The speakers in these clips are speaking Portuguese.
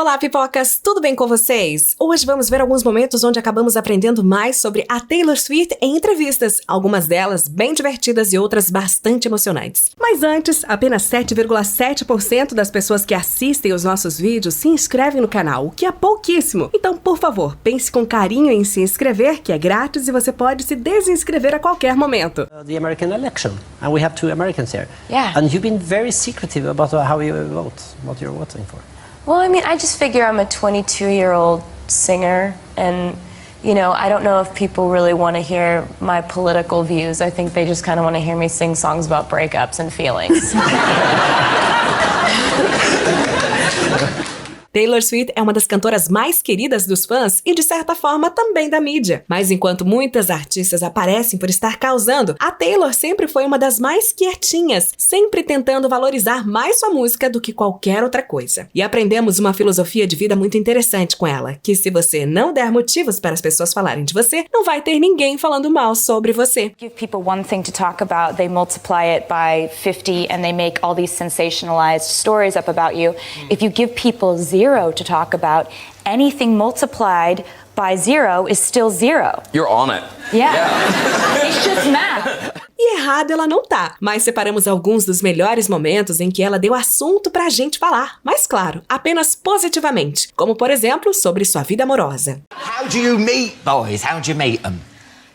Olá, pipocas! Tudo bem com vocês? Hoje vamos ver alguns momentos onde acabamos aprendendo mais sobre a Taylor Swift em entrevistas, algumas delas bem divertidas e outras bastante emocionantes. Mas antes, apenas 7,7% das pessoas que assistem os nossos vídeos se inscrevem no canal, o que é pouquíssimo. Então, por favor, pense com carinho em se inscrever, que é grátis e você pode se desinscrever a qualquer momento. The American election, and we have two Americans here. Yeah. And you've been very secretive about how you vote, what you're voting for. Well, I mean, I just figure I'm a 22-year-old singer, and, you know, I don't know if people really want to hear my political views. I think they just kind of want to hear me sing songs about breakups and feelings. Taylor Swift é uma das cantoras mais queridas dos fãs e, de certa forma, também da mídia. Mas enquanto muitas artistas aparecem por estar causando, a Taylor sempre foi uma das mais quietinhas, sempre tentando valorizar mais sua música do que qualquer outra coisa. E aprendemos uma filosofia de vida muito interessante com ela, que se você não der motivos para as pessoas falarem de você, não vai ter ninguém falando mal sobre você. Give people one thing to talk about, they multiply it by 50 and they make all these sensationalized stories up about you. If you give people zero to talk about, anything multiplied by zero is still zero. You're on it. Yeah. It's just math. E errado ela não tá, mas separamos alguns dos melhores momentos em que ela deu assunto pra gente falar, mas claro, apenas positivamente, como por exemplo, sobre sua vida amorosa. How do you meet boys? How do you meet them?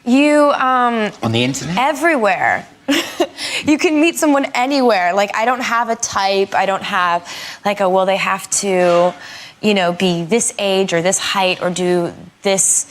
You, On the internet? everywhere. You can meet someone anywhere. Like, I don't have a type. I don't have, like, well, they have to, you know, be this age or this height or do this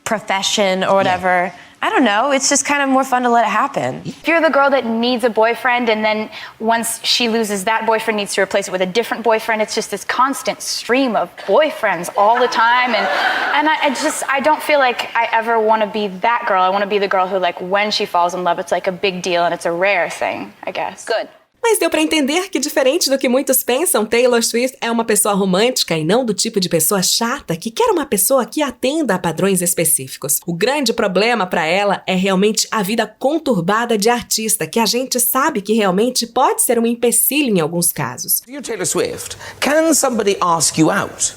profession or whatever. Yeah. I don't know. It's just kind of more fun to let it happen. If you're the girl that needs a boyfriend and then once she loses that boyfriend needs to replace it with a different boyfriend, it's just this constant stream of boyfriends all the time. And I don't feel like I ever want to be that girl. I want to be the girl who, like, when she falls in love, it's like a big deal and it's a rare thing, I guess. Good. Mas deu pra entender que, diferente do que muitos pensam, Taylor Swift é uma pessoa romântica e não do tipo de pessoa chata que quer uma pessoa que atenda a padrões específicos. O grande problema pra ela é realmente a vida conturbada de artista, que a gente sabe que realmente pode ser um empecilho em alguns casos. You're Taylor Swift. Can somebody ask you out?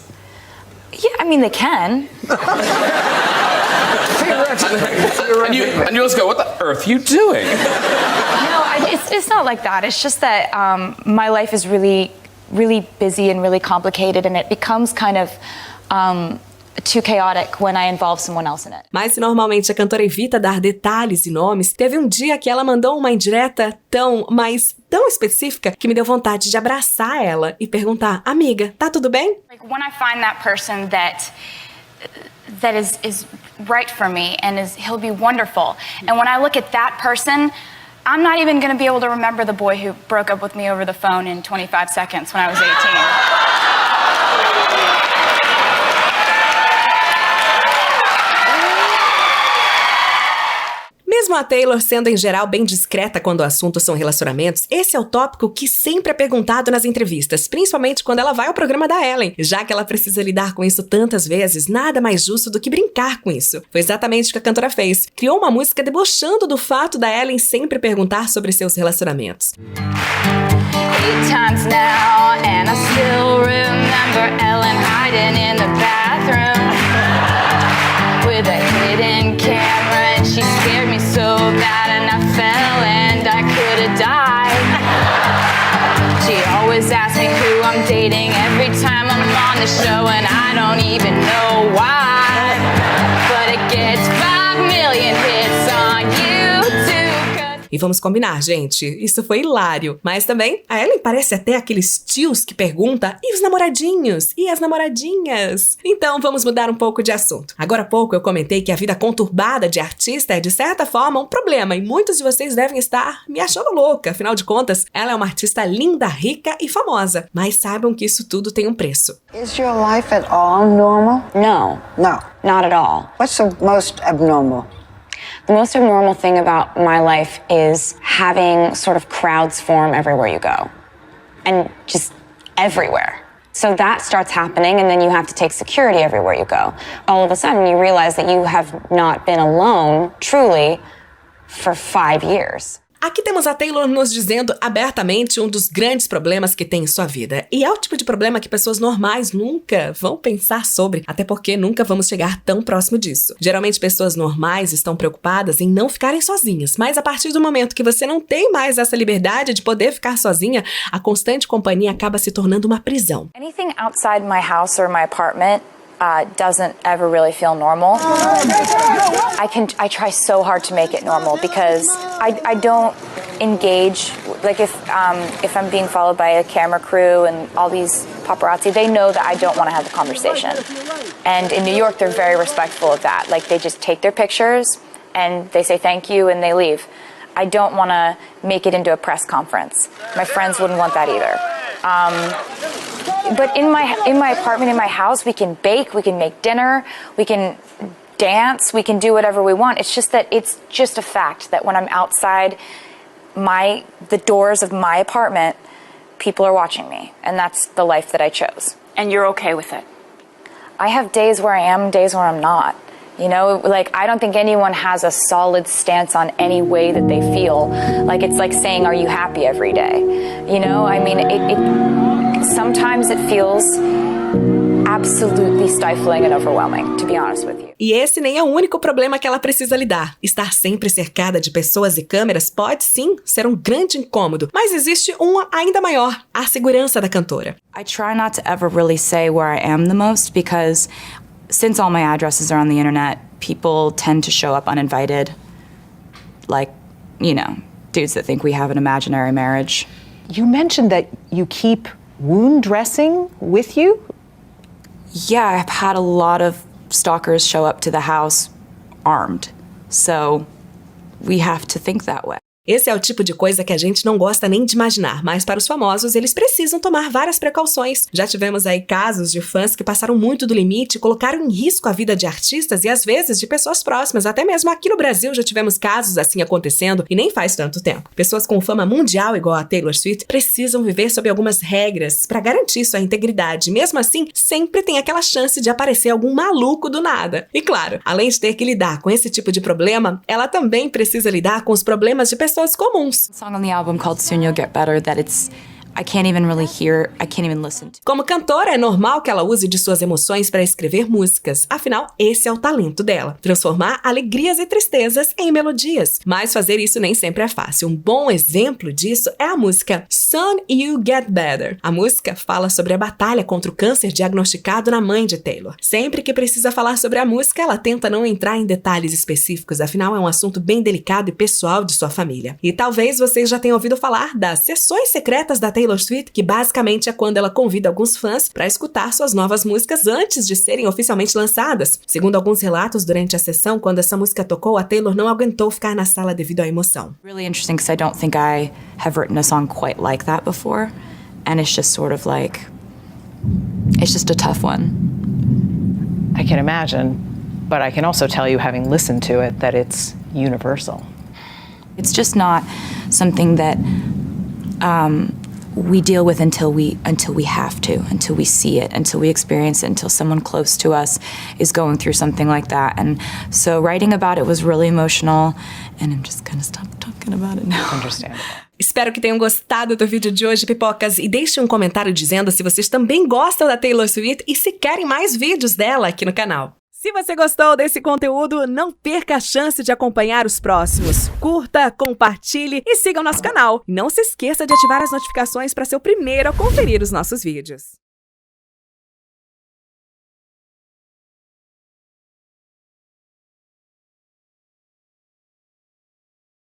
Yeah, I mean, they can. And you just go, what the earth are you doing? No, it's not like that. It's just that my life is really, really busy and really complicated, and it becomes kind of too chaotic when I involve someone else in it. Mas se normalmente a cantora evita dar detalhes e nomes, teve um dia que ela mandou uma indireta tão específica que me deu vontade de abraçar ela e perguntar: amiga, tá tudo bem? Like, when I find that person that is right for me and he'll be wonderful. And when I look at that person, I'm not even going to be able to remember the boy who broke up with me over the phone in 25 seconds when I was 18. Mesmo a Taylor sendo em geral bem discreta quando o assunto são relacionamentos, esse é o tópico que sempre é perguntado nas entrevistas, principalmente quando ela vai ao programa da Ellen. Já que ela precisa lidar com isso tantas vezes, nada mais justo do que brincar com isso. Foi exatamente o que a cantora fez. Criou uma música debochando do fato da Ellen sempre perguntar sobre seus relacionamentos. 8 times now, and I still remember Ellen hiding in the bathroom with a hidden camera, and she scared me so bad, and I fell and I could have died. She always asks me who I'm dating every time I'm on the show, and I don't even know why, but it gets 5 million hits on YouTube. E vamos combinar, gente, isso foi hilário. Mas também, a Ellen parece até aqueles tios que perguntam: e os namoradinhos? E as namoradinhas? Então vamos mudar um pouco de assunto. Agora há pouco eu comentei que a vida conturbada de artista é, de certa forma, um problema, e muitos de vocês devem estar me achando louca. Afinal de contas, ela é uma artista linda, rica e famosa. Mas saibam que isso tudo tem um preço. Is your life at all normal? No, No. not at all. What's the most abnormal? The most abnormal thing about my life is having sort of crowds form everywhere you go. And just everywhere. So that starts happening, and then you have to take security everywhere you go. All of a sudden, you realize that you have not been alone, truly, for 5 years. Aqui temos a Taylor nos dizendo abertamente um dos grandes problemas que tem em sua vida. E é o tipo de problema que pessoas normais nunca vão pensar sobre, até porque nunca vamos chegar tão próximo disso. Geralmente pessoas normais estão preocupadas em não ficarem sozinhas, mas a partir do momento que você não tem mais essa liberdade de poder ficar sozinha, a constante companhia acaba se tornando uma prisão. Anything outside my house or my apartment doesn't ever really feel normal. I try so hard to make it normal because I don't engage. Like if I'm being followed by a camera crew and all these paparazzi, they know that I don't want to have a conversation. And in New York, they're very respectful of that. Like they just take their pictures and they say thank you and they leave. I don't want to make it into a press conference. My friends wouldn't want that either. But in my apartment, in my house, we can bake, we can make dinner, we can dance, we can do whatever we want. It's just that it's just a fact that when I'm outside the doors of my apartment, people are watching me, and that's the life that I chose. And you're okay with it? I have days where I am, days where I'm not. You know, like I don't think anyone has a solid stance on any way that they feel. Like it's like saying, are you happy every day? You know, I mean, sometimes it feels absolutely stifling and overwhelming, to be honest with you. E esse nem é o único problema que ela precisa lidar. Estar sempre cercada de pessoas e câmeras pode sim ser um grande incômodo, mas existe um ainda maior, a segurança da cantora. I try not to ever really say where I am the most because since all my addresses are on the internet, people tend to show up uninvited. Like, you know, dudes that think we have an imaginary marriage. You mentioned that you keep wound dressing with you? Yeah, I've had a lot of stalkers show up to the house armed. So we have to think that way. Esse é o tipo de coisa que a gente não gosta nem de imaginar, mas para os famosos eles precisam tomar várias precauções. Já tivemos aí casos de fãs que passaram muito do limite e colocaram em risco a vida de artistas e às vezes de pessoas próximas. Até mesmo aqui no Brasil já tivemos casos assim acontecendo e nem faz tanto tempo. Pessoas com fama mundial igual a Taylor Swift precisam viver sob algumas regras para garantir sua integridade. Mesmo assim, sempre tem aquela chance de aparecer algum maluco do nada. E claro, além de ter que lidar com esse tipo de problema, ela também precisa lidar com os problemas de pessoas comuns. Song on the album called Soon You'll Get Better that I can't even really hear, I can't even listen to. Como cantora, é normal que ela use de suas emoções para escrever músicas. Afinal, esse é o talento dela. Transformar alegrias e tristezas em melodias. Mas fazer isso nem sempre é fácil. Um bom exemplo disso é a música Soon You'll Get Better. A música fala sobre a batalha contra o câncer diagnosticado na mãe de Taylor. Sempre que precisa falar sobre a música, ela tenta não entrar em detalhes específicos, afinal é um assunto bem delicado e pessoal de sua família. E talvez vocês já tenham ouvido falar das sessões secretas da Taylor Swift, que basicamente é quando ela convida alguns fãs para escutar suas novas músicas antes de serem oficialmente lançadas. Segundo alguns relatos, durante a sessão, quando essa música tocou, a Taylor não aguentou ficar na sala devido à emoção. Really interesting because I don't think I have written a song quite like that before, and it's just sort of like, it's just a tough one. I can imagine, but I can also tell you, having listened to it, that it's universal. It's just not something that we deal with until we have to, until we see it, until we experience it, until someone close to us is going through something like that. And so writing about it was really emotional, and I'm just gonna stop talking about it now. Understandable. Espero que tenham gostado do vídeo de hoje, pipocas, e deixem um comentário dizendo se vocês também gostam da Taylor Swift e se querem mais vídeos dela aqui no canal. Se você gostou desse conteúdo, não perca a chance de acompanhar os próximos. Curta, compartilhe e siga o nosso canal. E não se esqueça de ativar as notificações para ser o primeiro a conferir os nossos vídeos.